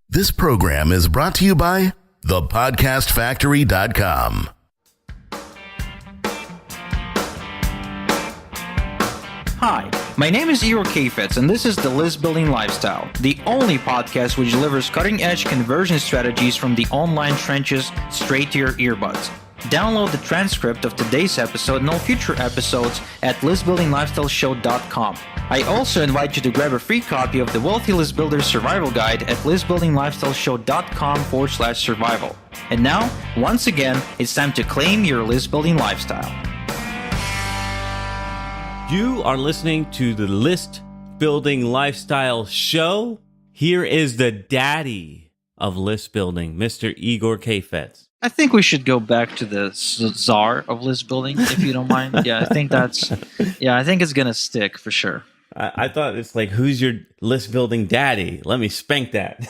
This program is brought to you by thepodcastfactory.com. Hi, my name is Igor Kafetz, and this is The List Building Lifestyle, the only podcast which delivers cutting-edge conversion strategies from the online trenches straight to your earbuds. Download the transcript of today's episode and all future episodes at listbuildinglifestyleshow.com. I also invite you to grab a free copy of the Wealthy List Builder Survival Guide at listbuildinglifestyleshow.com/survival. And now, once again, it's time to claim your list building lifestyle. You are listening to the List Building Lifestyle Show. Here is the daddy of list building, Mr. Igor Kafetz. I think we should go back to the czar of list building, if you don't mind. I think it's going to stick for sure. I thought it's like, who's your list building daddy? Let me spank that.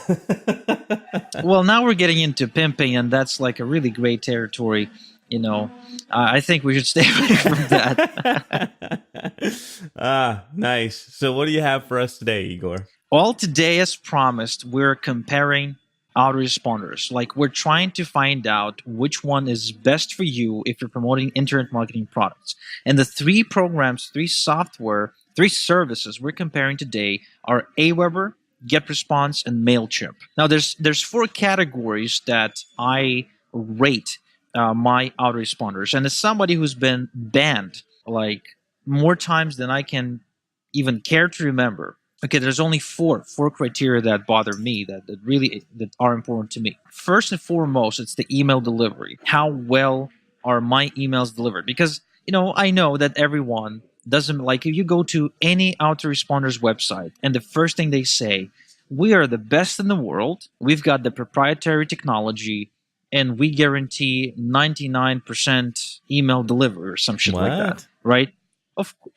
Well, now we're getting into pimping, and that's like a really great territory. I think we should stay away from that. Nice. So what do you have for us today, Igor? Well, today, as promised, we're comparing autoresponders. Like, we're trying to find out which one is best for you if you're promoting internet marketing products. And the three services we're comparing today are Aweber, GetResponse, and Mailchimp. Now, there's four categories that I rate my autoresponders. And as somebody who's been banned like more times than I can even care to remember, okay, there's only four criteria that bother me that are important to me. First and foremost, it's the email delivery. How well are my emails delivered? Because, I know that everyone doesn't like, if you go to any autoresponder's website and the first thing they say, we are the best in the world, we've got the proprietary technology, and we guarantee 99% email delivery or some shit like that, right?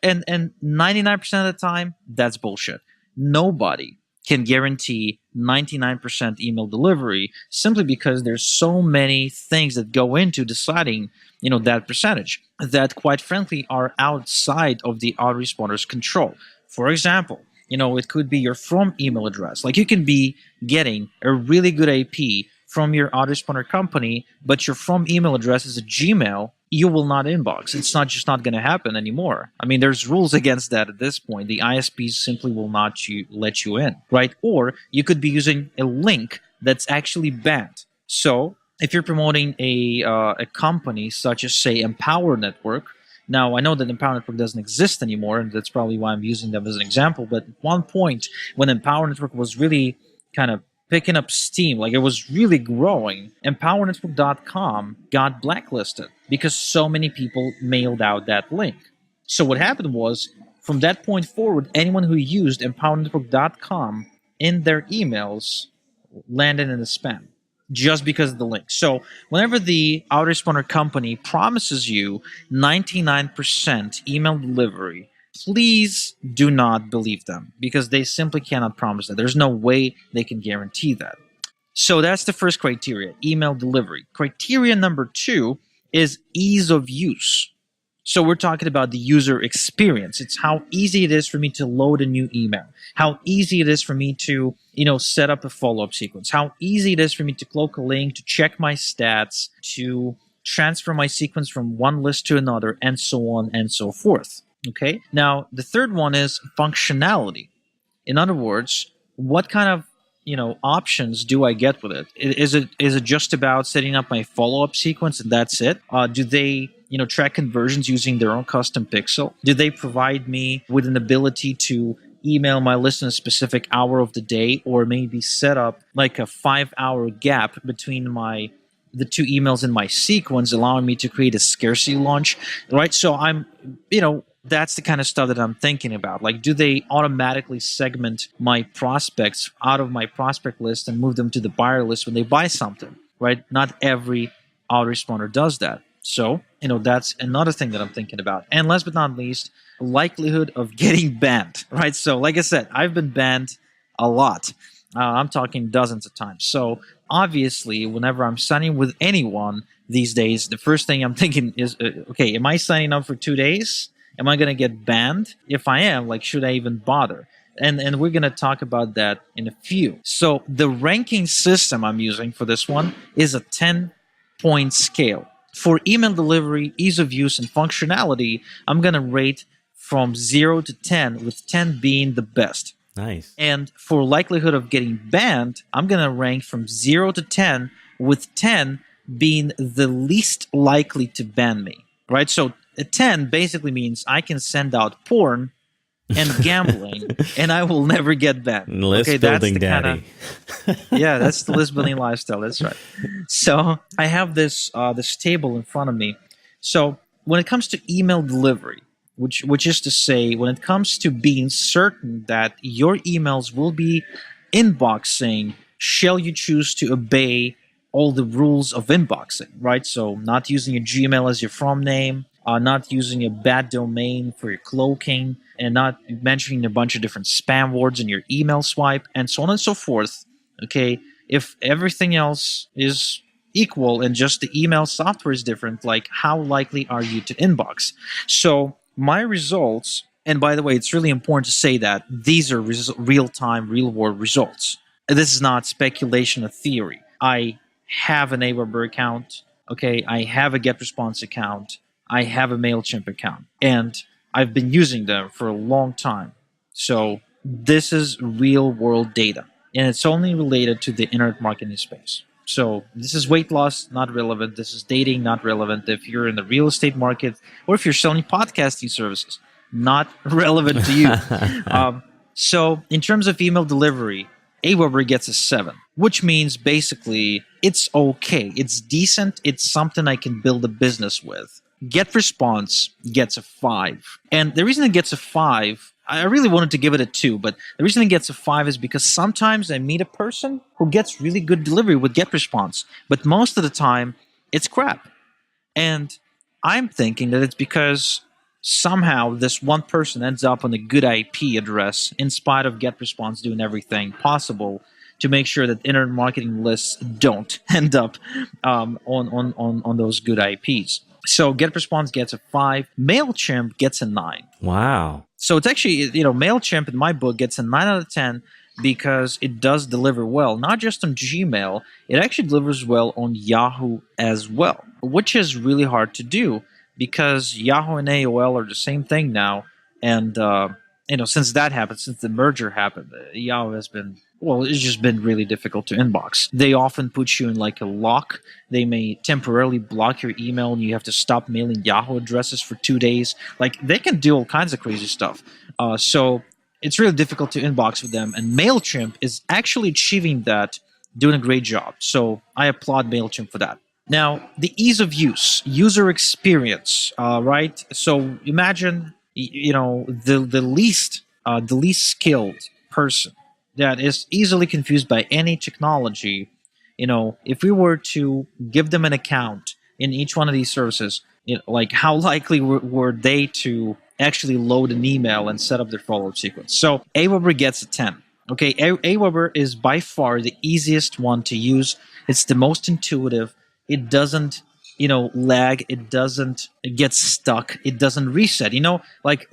And 99% of the time, that's bullshit. Nobody can guarantee 99% email delivery simply because there's so many things that go into deciding, that percentage that, quite frankly, are outside of the autoresponder's control. For example, it could be your from email address. Like, you can be getting a really good AP from your autoresponder company, but your from email address is a Gmail, you will not inbox. It's not going to happen anymore. I mean, there's rules against that at this point. The ISPs simply will not let you in, right? Or you could be using a link that's actually banned. So if you're promoting a company such as, say, Empower Network, now I know that Empower Network doesn't exist anymore, and that's probably why I'm using them as an example, but at one point when Empower Network was really kind of picking up steam, like it was really growing, EmpowerNetwork.com got blacklisted because so many people mailed out that link. So what happened was, from that point forward, anyone who used EmpowerNetwork.com in their emails landed in the spam just because of the link. So whenever the autoresponder company promises you 99% email delivery, please do not believe them, because they simply cannot promise that. There's no way they can guarantee that. So that's the first criteria, email delivery. Criteria number 2 is ease of use. So we're talking about the user experience. It's how easy it is for me to load a new email, how easy it is for me to, set up a follow-up sequence, how easy it is for me to cloak a link, to check my stats, to transfer my sequence from one list to another, and so on and so forth. Okay. Now, the third one is functionality. In other words, what kind of options do I get with it? Is it just about setting up my follow-up sequence and that's it? Do they track conversions using their own custom pixel? Do they provide me with an ability to email my list in a specific hour of the day, or maybe set up like a 5-hour gap between the two emails in my sequence, allowing me to create a scarcity launch, right? So I'm, that's the kind of stuff that I'm thinking about. Like, do they automatically segment my prospects out of my prospect list and move them to the buyer list when they buy something, right? Not every autoresponder does that. So, that's another thing that I'm thinking about. And last but not least, likelihood of getting banned, right? So, like I said, I've been banned a lot. I'm talking dozens of times. So, obviously, whenever I'm signing with anyone these days, the first thing I'm thinking is, okay, am I signing up for 2 days? Am I going to get banned? If I am, like, should I even bother? And we're going to talk about that in a few. So the ranking system I'm using for this one is a 10-point scale. For email delivery, ease of use, and functionality, I'm going to rate from 0 to 10, with 10 being the best. Nice. And for likelihood of getting banned, I'm going to rank from 0 to 10, with 10 being the least likely to ban me, right? So a 10 basically means I can send out porn and gambling, and I will never get banned. List building daddy. Yeah, that's the list building lifestyle. That's right. So I have this table in front of me. So when it comes to email delivery, which is to say, when it comes to being certain that your emails will be inboxing, shall you choose to obey all the rules of inboxing, right? So not using a Gmail as your from name, not using a bad domain for your cloaking, and not mentioning a bunch of different spam words in your email swipe, and so on and so forth. Okay, if everything else is equal and just the email software is different, like, how likely are you to inbox? So my results, and by the way, it's really important to say that these are real-time, real-world results. This is not speculation or theory. I have an Aweber account. Okay, I have a GetResponse account. I have a Mailchimp account, and I've been using them for a long time. So this is real-world data, and it's only related to the internet marketing space. So this is weight loss, not relevant. This is dating, not relevant. If you're in the real estate market, or if you're selling podcasting services, not relevant to you. So in terms of email delivery, Aweber gets a 7, which means basically it's okay. It's decent. It's something I can build a business with. GetResponse gets a 5. And the reason it gets a 5, I really wanted to give it a 2, but the reason it gets a 5 is because sometimes I meet a person who gets really good delivery with GetResponse, but most of the time it's crap. And I'm thinking that it's because somehow this one person ends up on a good IP address in spite of GetResponse doing everything possible to make sure that internet marketing lists don't end up on those good IPs. So GetResponse gets a 5. Mailchimp gets a 9. Wow. So it's actually, Mailchimp in my book gets a 9 out of 10 because it does deliver well, not just on Gmail, it actually delivers well on Yahoo as well, which is really hard to do because Yahoo and AOL are the same thing now. And, since that happened, since the merger happened, Yahoo has been, it's just been really difficult to inbox. They often put you in like a lock. They may temporarily block your email and you have to stop mailing Yahoo addresses for 2 days. Like, they can do all kinds of crazy stuff. So it's really difficult to inbox with them. And Mailchimp is actually achieving that, doing a great job. So I applaud Mailchimp for that. Now, the ease of use, user experience, right? So imagine, the least skilled person that is easily confused by any technology. If we were to give them an account in each one of these services, like, how likely were they to actually load an email and set up their follow-up sequence? So Aweber gets a 10. Okay, Aweber is by far the easiest one to use. It's the most intuitive. It doesn't lag. It doesn't get stuck. It doesn't reset.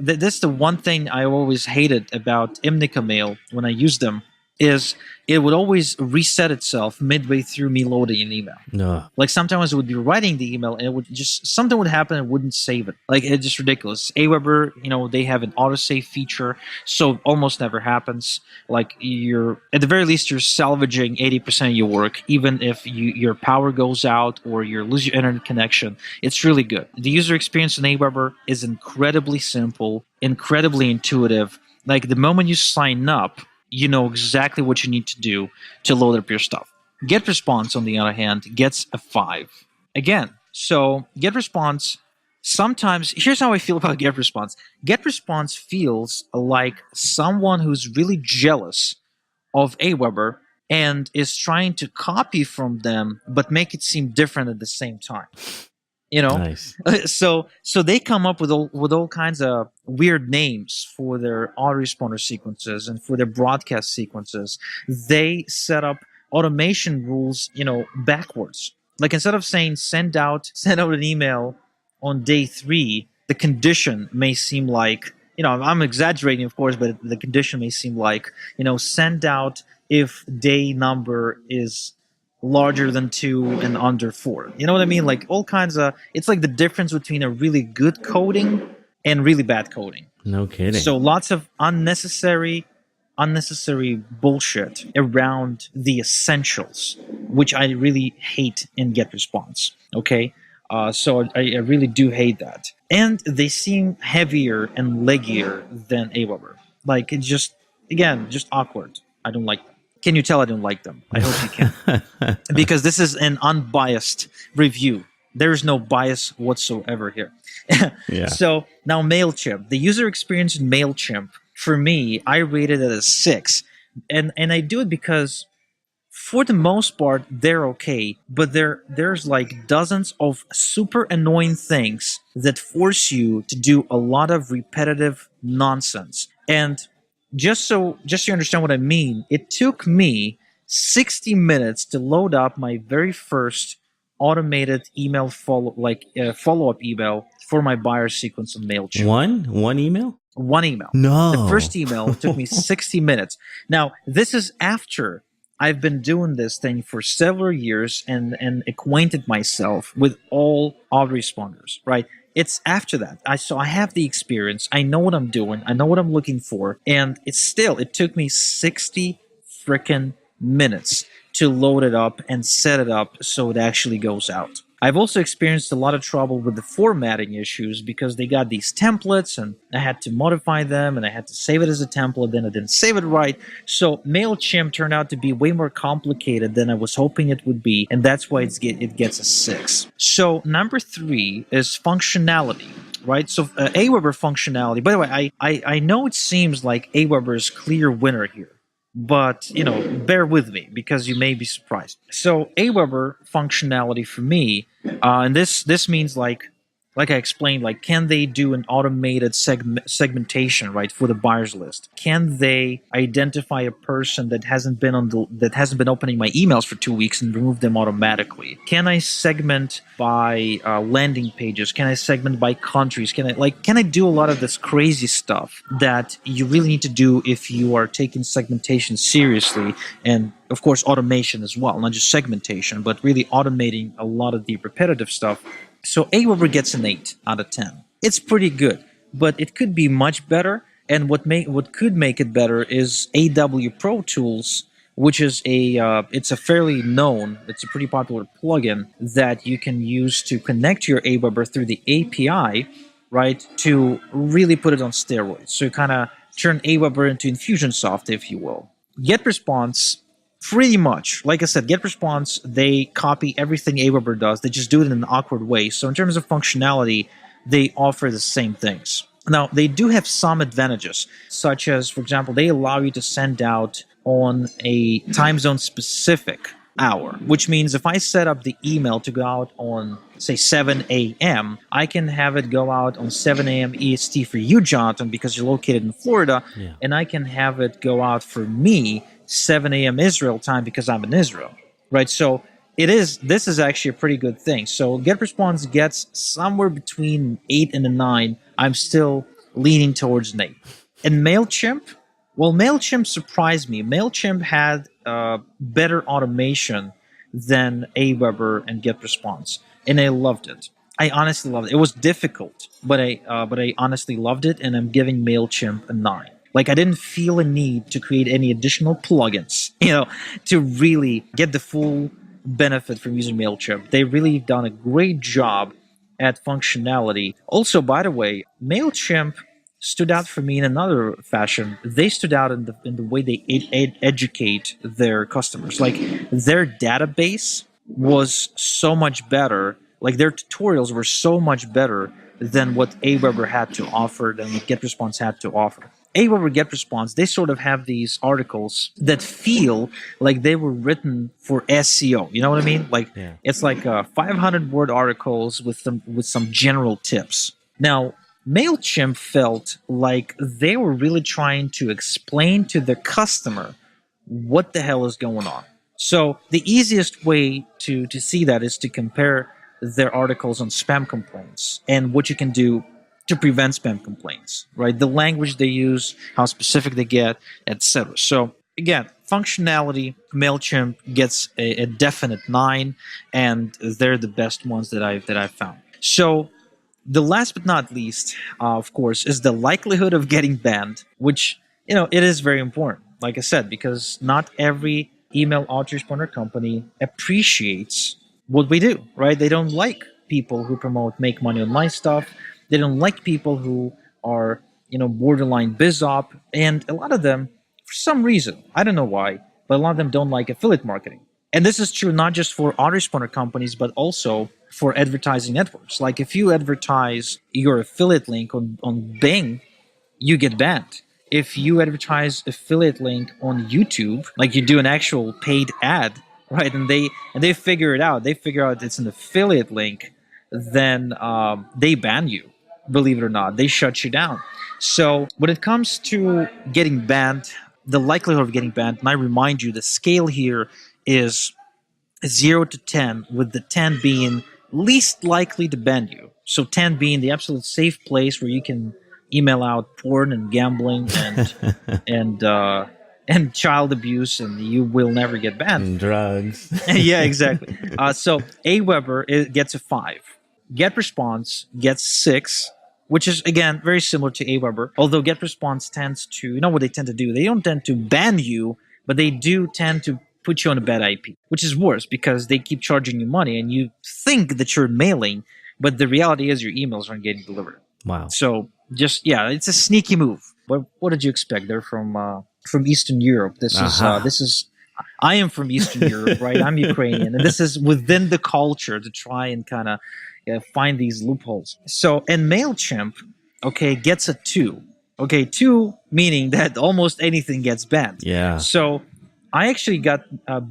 That's the one thing I always hated about Imnica Mail when I used them, is it would always reset itself midway through me loading an email. No. Like, sometimes I would be writing the email and it would just, something would happen and it wouldn't save it. Like, it's just ridiculous. Aweber, they have an autosave feature, so it almost never happens. Like, at the very least, you're salvaging 80% of your work, even if your power goes out or you lose your internet connection. It's really good. The user experience in Aweber is incredibly simple, incredibly intuitive. Like, the moment you sign up, you know exactly what you need to do to load up your stuff. GetResponse, on the other hand, gets a 5. Again, so GetResponse, sometimes, here's how I feel about GetResponse. GetResponse feels like someone who's really jealous of Aweber and is trying to copy from them, but make it seem different at the same time. Nice. So they come up with all kinds of weird names for their autoresponder sequences and for their broadcast sequences. They set up automation rules, backwards. Like, instead of saying send out an email on day 3, the condition may seem like, I'm exaggerating, of course, but the condition may seem like, send out if day number is larger than 2 and under 4. You know what I mean? Like all kinds of, it's like the difference between a really good coding and really bad coding. No kidding. So lots of unnecessary bullshit around the essentials, which I really hate in GetResponse. Okay, so I really do hate that, and they seem heavier and leggier than Aweber. Like it's just awkward. I don't like them. Can you tell I don't like them? I hope you can, because this is an unbiased review. There is no bias whatsoever here. Yeah. So now Mailchimp, the user experience in Mailchimp, for me, I rated it a 6, and I do it because for the most part they're okay, but there's like dozens of super annoying things that force you to do a lot of repetitive nonsense. And just so you understand what I mean, it took me 60 minutes to load up my very first automated email follow-up email for my buyer sequence on Mailchimp. One email? One email. No. The first email took me 60 minutes. Now, this is after I've been doing this thing for several years and acquainted myself with all autoresponders, right? It's after that. I have the experience. I know what I'm doing. I know what I'm looking for. And it took me 60 freaking minutes to load it up and set it up so it actually goes out. I've also experienced a lot of trouble with the formatting issues because they got these templates and I had to modify them and I had to save it as a template, then I didn't save it right. So Mailchimp turned out to be way more complicated than I was hoping it would be, and that's why it gets a 6. So number 3 is functionality, right? So Aweber functionality. By the way, I know it seems like Aweber is clear winner here, but bear with me because you may be surprised. So Aweber functionality for me, and this means like I explained, like can they do an automated segmentation, right, for the buyers list? Can they identify a person that hasn't been opening my emails for 2 weeks and remove them automatically? Can I segment by landing pages? Can I segment by countries? Can I do a lot of this crazy stuff that you really need to do if you are taking segmentation seriously, and of course automation as well, not just segmentation, but really automating a lot of the repetitive stuff. So Aweber gets an 8 out of 10. It's pretty good, but it could be much better. And what could make it better is AW Pro Tools, which is it's a pretty popular plugin that you can use to connect your Aweber through the API, right, to really put it on steroids. So you kind of turn Aweber into Infusionsoft, if you will. GetResponse, pretty much, like I said, GetResponse, they copy everything Aweber does. They just do it in an awkward way. So in terms of functionality, they offer the same things. Now, they do have some advantages, such as, for example, they allow you to send out on a time zone specific hour, which means if I set up the email to go out on, say, 7 a.m., I can have it go out on 7 a.m. EST for you, Jonathan, because you're located in Florida, and I can have it go out for me 7 a.m. Israel time because I'm in Israel, right? So this is actually a pretty good thing. So GetResponse gets somewhere between 8 and a 9. I'm still leaning towards an 8. And Mailchimp, well, Mailchimp surprised me. Mailchimp had better automation than Aweber and GetResponse, and I loved it. I honestly loved it. It was difficult, but I honestly loved it, and I'm giving Mailchimp a 9. Like, I didn't feel a need to create any additional plugins, to really get the full benefit from using Mailchimp. They really done a great job at functionality. Also, by the way, Mailchimp stood out for me in another fashion. They stood out in the way they educate their customers. Like, their database was so much better. Like, their tutorials were so much better than what Aweber had to offer, than what GetResponse had to offer. Aweber, GetResponse, they sort of have these articles that feel like they were written for SEO. You know what I mean? Like, It's like 500-word articles with some general tips. Now, Mailchimp felt like they were really trying to explain to the customer what the hell is going on. So the easiest way to see that is to compare their articles on spam complaints and what you can do to prevent spam complaints, right? The language they use, how specific they get, etc. So again, functionality, Mailchimp gets a definite 9, and they're the best ones that I've found. So the last but not least, of course, is the likelihood of getting banned, which, it is very important, like I said, because not every email autoresponder company appreciates what we do, right? They don't like people who promote make money online stuff. They don't like people who are, borderline biz op. And a lot of them, for some reason, I don't know why, but a lot of them don't like affiliate marketing. And this is true not just for autoresponder companies, but also for advertising networks. Like if you advertise your affiliate link on Bing, you get banned. If you advertise affiliate link on YouTube, like you do an actual paid ad, right, and they figure it out, they figure out it's an affiliate link, then they ban you. Believe it or not, they shut you down. So when it comes to getting banned, the likelihood of getting banned, and I remind you, the scale here is 0 to 10, with the 10 being least likely to ban you. So 10 being the absolute safe place where you can email out porn and gambling and child abuse, and you will never get banned. And drugs. Yeah, exactly. So Aweber gets a 5. GetResponse gets 6, which is, again, very similar to Aweber. Although GetResponse tends to, what they tend to do? They don't tend to ban you, but they do tend to put you on a bad IP, which is worse because they keep charging you money and you think that you're mailing, but the reality is your emails aren't getting delivered. Wow. So it's a sneaky move. But what did you expect? They're from Eastern Europe. This is I am from Eastern Europe, right? I'm Ukrainian, and this is within the culture to try and kind of find these loopholes. So, and Mailchimp, gets a 2. 2 meaning that almost anything gets banned. Yeah. So I actually got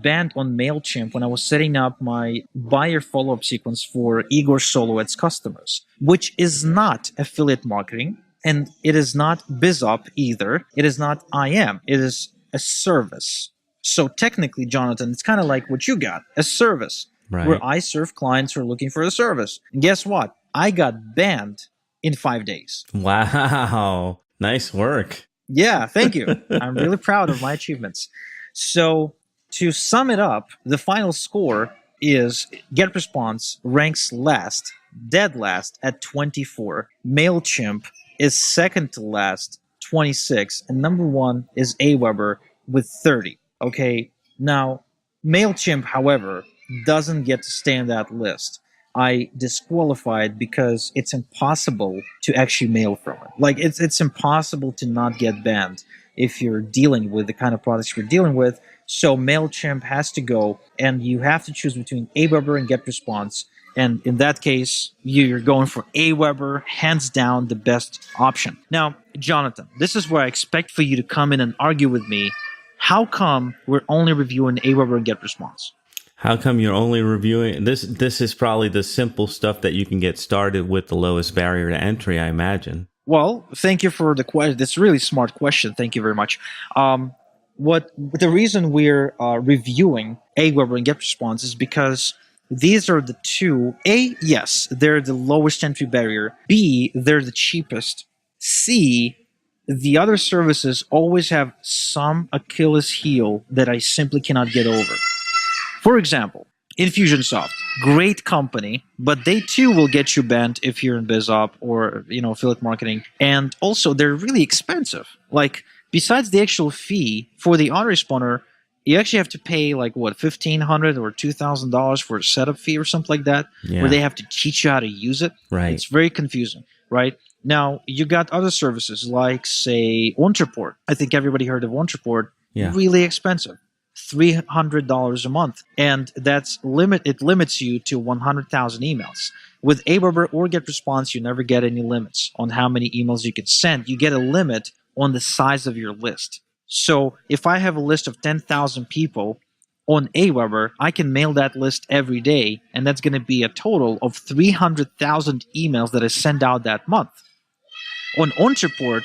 banned on Mailchimp when I was setting up my buyer follow-up sequence for Igor Solovet's customers, which is not affiliate marketing, and it is not BizOp either. It is not IM. It is a service. So technically, Jonathan, it's kind of like what you got, a service, right, where I serve clients who are looking for a service. And guess what? I got banned in 5 days. Wow. Nice work. Yeah, thank you. I'm really proud of my achievements. So to sum it up, the final score is GetResponse ranks last, dead last, at 24. Mailchimp is second to last, 26. And number 1 is Aweber with 30. Okay, now Mailchimp, however, doesn't get to stay on that list. I disqualified because it's impossible to actually mail from it. Like, it's impossible to not get banned if you're dealing with the kind of products you're dealing with. So Mailchimp has to go, and you have to choose between Aweber and GetResponse. And in that case, you're going for Aweber, hands down the best option. Now, Jonathan, this is where I expect for you to come in and argue with me. How come we're only reviewing Aweber and GetResponse? How come you're only reviewing this? This is probably the simple stuff that you can get started with, the lowest barrier to entry, I imagine. Well, thank you for the question. That's a really smart question. Thank you very much. The reason we're reviewing Aweber and GetResponse is because these are the two. A, yes, they're the lowest entry barrier. B, they're the cheapest. C, the other services always have some Achilles heel that I simply cannot get over. For example, Infusionsoft, great company, but they too will get you banned if you're in BizOp or affiliate marketing. And also, they're really expensive. Like, besides the actual fee for the autoresponder, you actually have to pay like what, $1,500 or $2,000 for a setup fee or something like that, where they have to teach you how to use it. Right. It's very confusing, right? Now, you got other services like, say, Ontraport. I think everybody heard of Ontraport. Yeah. Really expensive. $300 a month, and it limits you to 100,000 emails. With Aweber or GetResponse, you never get any limits on how many emails you can send. You get a limit on the size of your list. So if I have a list of 10,000 people on Aweber, I can mail that list every day, and that's going to be a total of 300,000 emails that I send out that month. On Ontraport,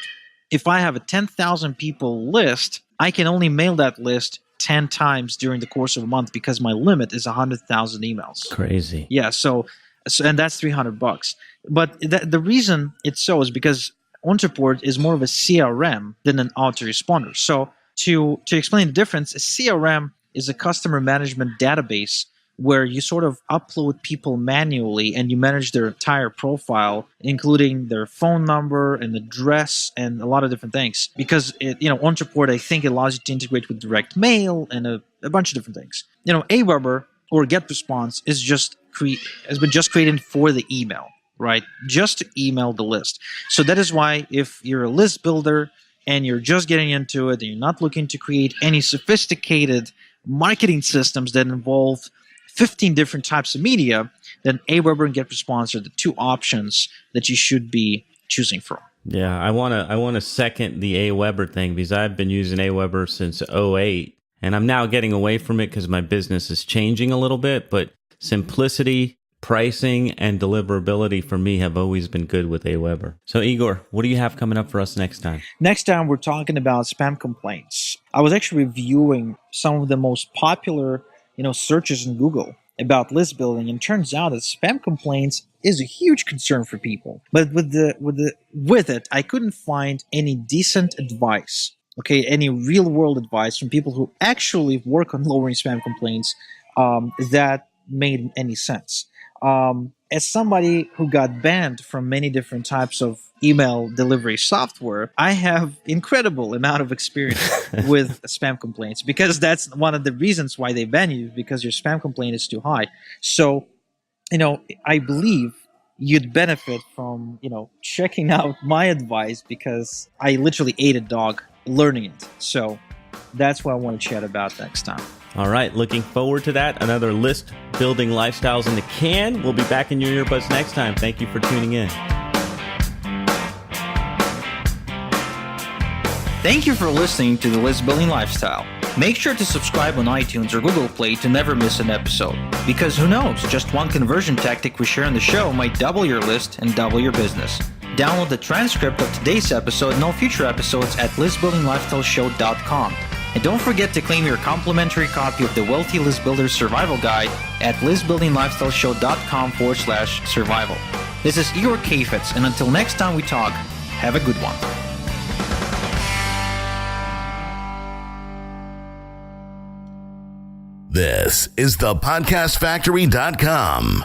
if I have a 10,000 people list, I can only mail that list 10 times during the course of a month because my limit is 100,000 emails. Crazy. Yeah, so So, and that's $300. But the reason it's so is because OnToport is more of a CRM than an autoresponder. So to explain the difference, a CRM is a customer management database where you sort of upload people manually and you manage their entire profile, including their phone number and address and a lot of different things. Because OnToport, I think, allows you to integrate with direct mail and a bunch of different things. Aweber or GetResponse has been just created for the email, right? Just to email the list. So that is why if you're a list builder and you're just getting into it and you're not looking to create any sophisticated marketing systems that involve 15 different types of media, then Aweber and GetResponse are the two options that you should be choosing from. Yeah, I want to second the Aweber thing because I've been using Aweber since '08, and I'm now getting away from it because my business is changing a little bit, but simplicity, pricing, and deliverability for me have always been good with Aweber. So Igor, what do you have coming up for us next time? Next time, we're talking about spam complaints. I was actually reviewing some of the most popular searches in Google about list building, and turns out that spam complaints is a huge concern for people. But with it, I couldn't find any decent advice. Okay, any real world advice from people who actually work on lowering spam complaints that made any sense. As somebody who got banned from many different types of email delivery software, I have incredible amount of experience with spam complaints, because that's one of the reasons why they ban you, because your spam complaint is too high. So, I believe you'd benefit from, checking out my advice, because I literally ate a dog learning it. So that's what I want to chat about next time. All right, looking forward to that. Another list building lifestyles in the can. We'll be back in your earbuds next time. Thank you for tuning in. Thank you for listening to the List Building Lifestyle. Make sure to subscribe on iTunes or Google Play to never miss an episode. Because who knows, just one conversion tactic we share on the show might double your list and double your business. Download the transcript of today's episode and all future episodes at listbuildinglifestyleshow.com. And don't forget to claim your complimentary copy of the Wealthy List Builder Survival Guide at listbuildinglifestyleshow.com/survival. This is Igor Kafetz, and until next time we talk, have a good one. This is the podcastfactory.com.